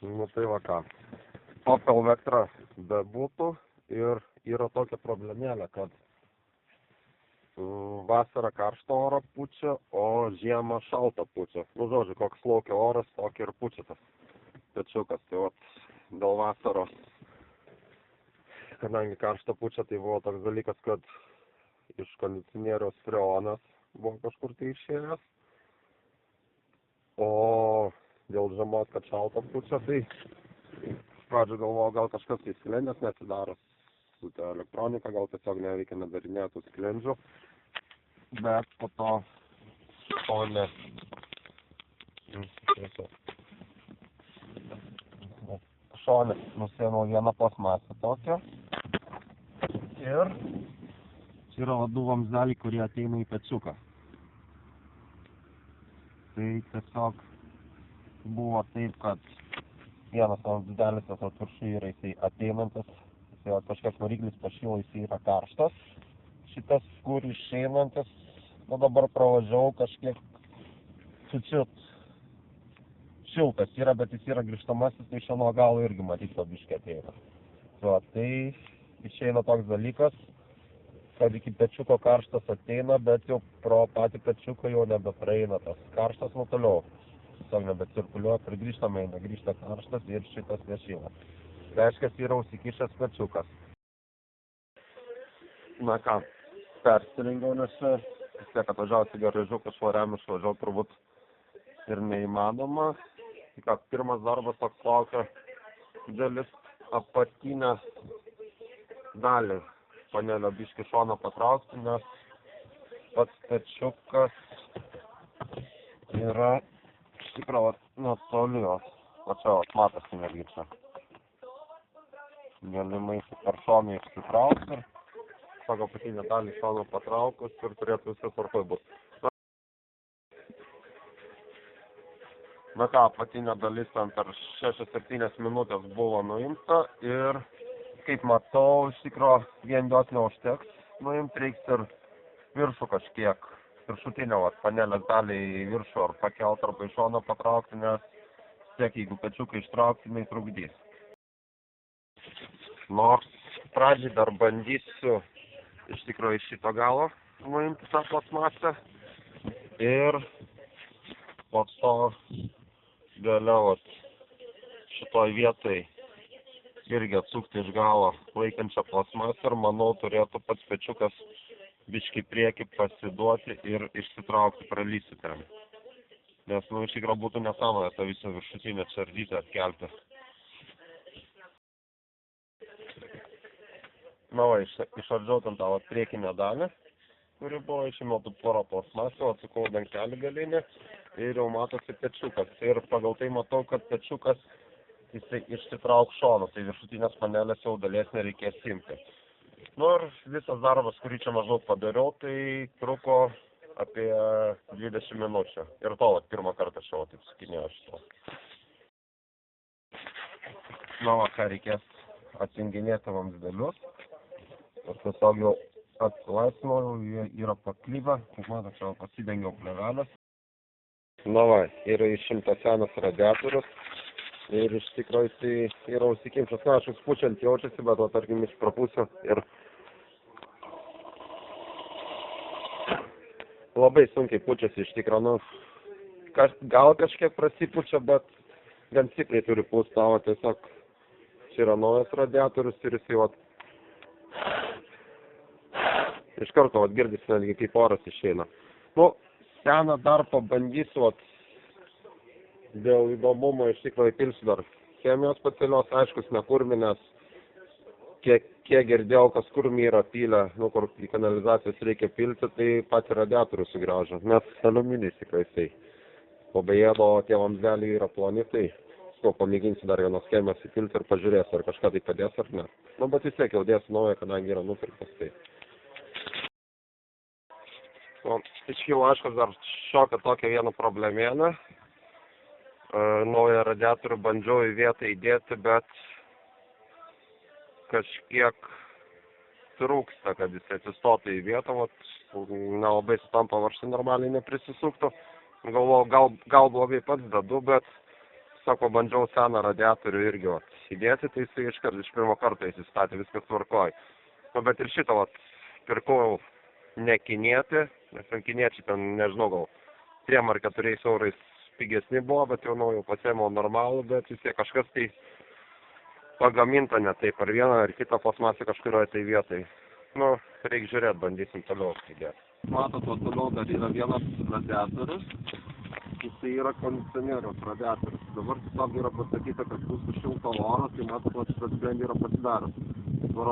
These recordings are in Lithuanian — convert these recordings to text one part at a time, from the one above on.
Nu tai va ką. Opel Vectra bebūtų ir yra tokia problemėlė, kad vasarą karštą orą pučia, o žiemą šaltą pučia. Nu, žodžiu, koks laukia oras, tokį ir pučia tas pečiukas. Tai vat dėl vasaros, kadangi karštą pučia, tai buvo toks dalykas, kad iš kondicionieriaus freonas buvo kažkur tai išėjęs. O dėl žiemos, kad šaltą pučia, tai iš pradžių galvoju, gal kažkas tai sklendės neatsidaro su ta elektronika, gal tiesiog neveikia nedarinėtų sklendžių. Bet po to šone nusiėmiau vieną plastmasę tokią. Ir čia yra du vamzdeliai, kurie ateina į pečiuką. Tai tiesiog buvo taip, kad vienas vamzdelis tas atviršai yra jisai ateinantis, jisai kažkas variklis pašilo, jisai yra karštas. Šitas, kur išeinantis, nu dabar pravažiavau kažkiek čiut šiltas yra, bet jis yra grįžtamasis, tai iš nuo galo irgi matyt to biškį ateina. Tai išeina toks dalykas, kad iki pečiuko karštas ateina, bet jau pro patį pečiuką jau nebepraeina tas karštas, nu toliau. Tiesiog nebecirkuliuoja, ir grįžtame, negrįžta karštas ir šitas nešyla. Reiškia, yra užsikišęs pečiukas. Na ką, persirengiau, nes vis tiek atvažiavus į garažiuką švariam išvažiau turbūt ir neįmanoma. Tai ką, pirmas darbas toks laukia didelis apatinę dalį panelio biškį šoną patraukti, nes pats pečiukas yra iš tikrųjų netoli jos. O čia matosi netgi čia. Galimai per šoną išsitrauks ir pagal apatinę dalį šoną patraukus ir turėtų viskas tvarkoj būt. Na ką, apatinė dalis ten per 6-7 minutės buvo nuimta ir kaip matau, iš tikrųjų vien jos neužteks nuimti, reiks ir viršų kažkiek, viršutinę panelės dalį į viršų ar pakelt arba į šoną patraukti, nes tiek jeigu pečiuką ištraukti, jinai trukdys. Nors pradžiai dar bandysiu iš tikrųjų iš šito galo nuimti tą plastmasę ir po to galiau šitoj vietoj irgi atsukti iš galo laikančią plastmasę ir manau turėtų pats pečiukas biškį priekį pasiduoti ir išsitraukti, pralysti ten. Nes iš tikrųjų būtų nesąmonė tą visą viršutinę čardytę atkelti. Na va, išardžiau ten tą priekinę dalį, kuri buvo, išėmiau porą plastmasę, atsukau dangtelį galinį ir jau matosi pečiukas. Ir pagal tai matau, kad pečiukas jisai išsitrauk šoną, tai viršutinės panelės jau dalies nereikės imti. Nu ir visas darbas, kurį čia maždaug padariau, tai truko apie 20 minučių. Ir to pirmą kartą šio taip sukinėjo šito. Na va, ką reikės atjunginėti vamzdelius. Aš tiesiog jau atsilaisvinau, jie yra paklyvę, kaip matau, čia pasidengiau plevelės. Na va, yra išimtas senas radiatorius ir iš tikrųjų jisai yra užsikimšęs, na, aš pučiant jaučiasi, bet tarkim iš prapūsiu ir labai sunkiai pučiasi iš tikrųjų, nu, gal kažkiek prasipučia, bet gan stipriai turi pūstavo, tiesiog čia yra naujas radiatorius ir jisai iš karto girdisi netgi kaip oras išeina. Nu, seną dar pabandysiu, dėl įdomumo iš tikrųjų įpilsiu dar chemijos specialios, aiškus nekurminės, kiek girdėjau, kas kurmi yra pylę, nu, kur į kanalizacijas reikia pilti, tai patį radiatorių sugraužia, nes aliuminiais tikrai tai. O beje, tie vamzdeliai yra ploni, tai pamėginsiu dar vienos chemijos įpilti ir pažiūrėsiu, ar kažką tai padės ar ne. Nu, bet vis tiek jau dėsiu naują, kadangi yra nupirktas tai. Iškilo, aišku, dar šiokią tokią vieną problemėlę. Naują radiatorių bandžiau į vietą įdėti, bet kažkiek trūksta, kad jis atsistotų į vietą, nelabai sutampa varžtai normaliai neprisisuktų. Galvoju, gal blogai pats dedu, bet sako, bandžiau seną radiatorių irgi įdėti, tai jisai iš pirmo karto įsistatė, viskas tvarkoj. Nu, bet ir šitą pirkau ne kinietį, nes ant kiniečiai ten, nežinau, gal 3 ar 4 eurais pigesni buvo, bet jau pasėmiau normalų, bet vis tiek kažkas tai pagaminta ne taip, ar vieną ar kitą plasmasę kažkurioje tai vietai. Nu, reikia žiūrėti, bandysim toliau įdėti. Matot, toliau dar yra vienas radiatorius. Jisai yra kondicionieriaus radiatorius. Dabar tiesiog yra pasakyta, kad bus šilto oro, tai matot, šitas blendė yra pasidaręs. Dabar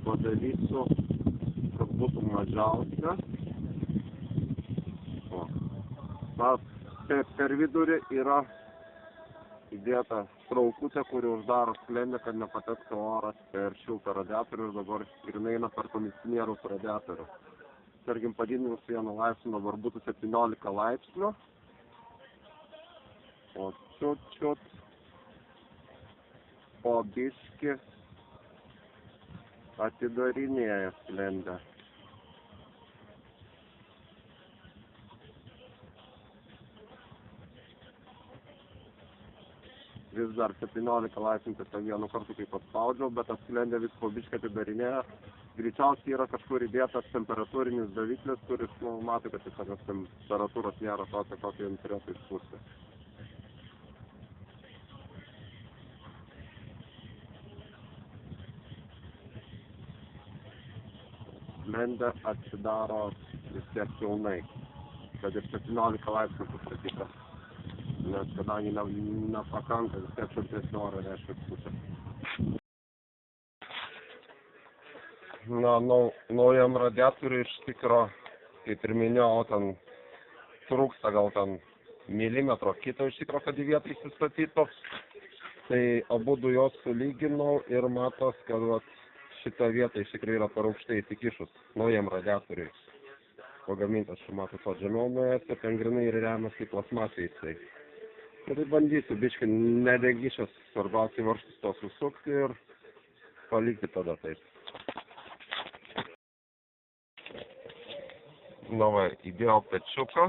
padarysiu, kad būtų mažiausia. Per vidurį yra įdėta traukutė, kuri uždaro sklendę, kad nepatektų oras per šiltą radiatorių ir dabar grynai eina per kondicionieriaus radiatorių. Tarkim, padidinus 1 laipsnį dabar būtų 17 laipsnių. O čiut po biškį atidarinėja sklendę. Vis dar 17 laipsnių tiesiog vienu kartu kaip atspaudžiau, bet tas sklendė vis po biškį atidarinėja. Greičiausiai yra kažkur įdėtas temperatūrinis daviklis, kuris, mato, kad tiesiog temperatūros nėra tokia, kokia jums turėtų išpūsti. Sklendė atsidaro vis tiek pilnai, kad ir 17 laipsnių pastatyta. Nes kadangi nepakanka, vis tiek šaltesnio oro reiškia pusė. Na, naujam radiatoriui iš tikro, kaip ir minėjau, ten trūksta gal ten milimetro kito iš tikro, kad į vietą įsistatytų. Tai abudu jos sulyginau ir matos, kad šita vieta iš tikrųjų yra per aukštai įsikišus naujam radiatoriui. Pagamintas šiuo metu to žemiau nuėjęs ir ten grinai ir remiasi į plasmasę jisai. Tai bandysiu, biškai nedegišęs, svarbiausiai varžtus to susukti ir palikti tada taip. Na va, įdėjau pečiuką,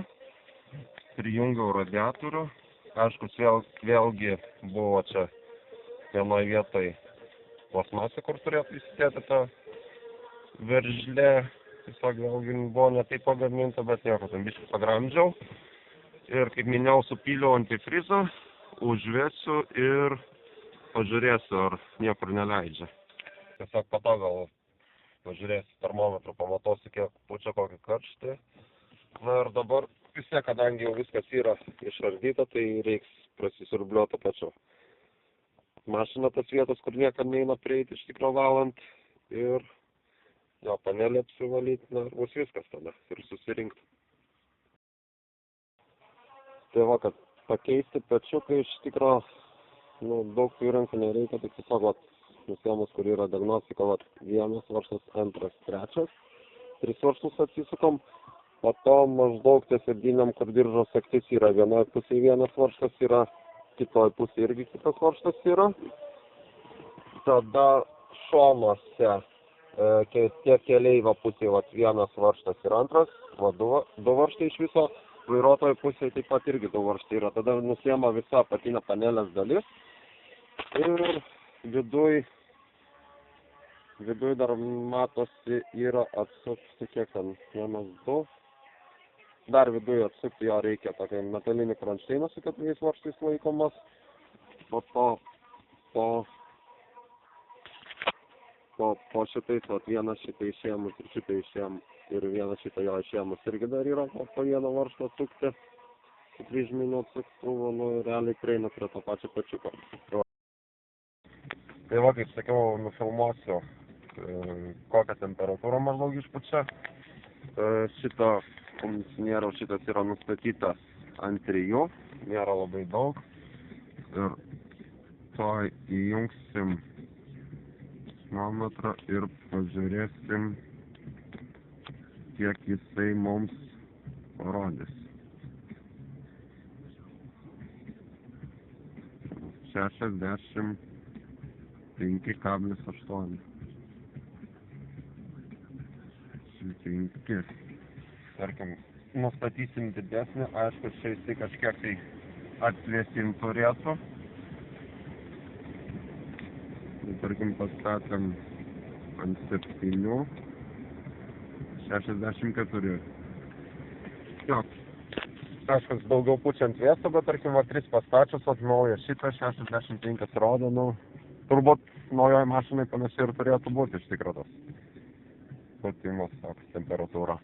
prijungiau radiatorių. Aišku, vėlgi buvo čia vienoje vietoje plasmasė, kur turėtų įsidėti tą veržlę. Tiesiog vėlgi buvo ne taip pagaminta, bet nieko, ten biškai pagramdžiau. Ir kaip minėjau, supyliau antifrizą, užvesiu ir pažiūrėsiu, ar niekur neleidžia. Tiesiog po to gal pažiūrėsiu termometrų, pamatosiu, kiek pučia kokį karštį. Na ir dabar vis tiek, kadangi jau viskas yra išardyta, tai reiks prasisiurbliuoti pačiu. Mašina tas vietas, kur niekad neina prieiti iš tikro valant. Ir jo panelį apsivalyti, na ir bus viskas tada ir susirinkti. Tai va, kad pakeisti pečiuką iš tikro, daug įrankų nereikia, tik tiesiog nusėmus, kur yra diagnostika, vienas varžtas, antras, trečias, 3 varžtus atsisukom, po to maždaug ties virdiniam, kur diržo sagtis yra vienoje pusėje vienas varžtas yra, kitoje pusėje irgi kitas varžtas yra. Tada šonuose tiek keleivio pusėje vienas varžtas ir antras, du varžtai iš viso. Vairuotojo pusėje taip pat irgi 2 varžtai yra. Tada nusiema visa apatinė panelės dalis. Ir viduj dar matosi yra atsukti, kiek ten, 1, 2. Dar viduj atsukti jo reikia tokį metalinį kronšteiną su 4 varžtais laikomas. Po šitais, vieną šitą išėmus ir šitą išėmus. Ir vieną šitą jo išėmus irgi dar yra po vieną varžtą atsukti. Su kryžminiu atsuktuvu, realiai prieina prie to pačio pečiuko. Tai va, kaip sakiau, nufilmuosiu, kokią temperatūrą maždaug išpučia. Šito kondicionieriaus šitas yra nustatytas ant 3, nėra labai daug. Ir to įjungsim termometrą ir pažiūrėsim, kiek jisai mums parodys. 65,8. Tarkim, nustatysim didesnį, aišku, čia jisai kažkiek tai atvėsint turėtų. Tai, tarkim, pastatėm ant 7, 64. Jo, kažkas daugiau pučiant vėsą, bet, tarkim, va 3 pastačius, naują šitą 65 rodo, turbūt naujoj mašinai panašiai ir turėtų būti iš tikrųjų tas putimas, temperatūra.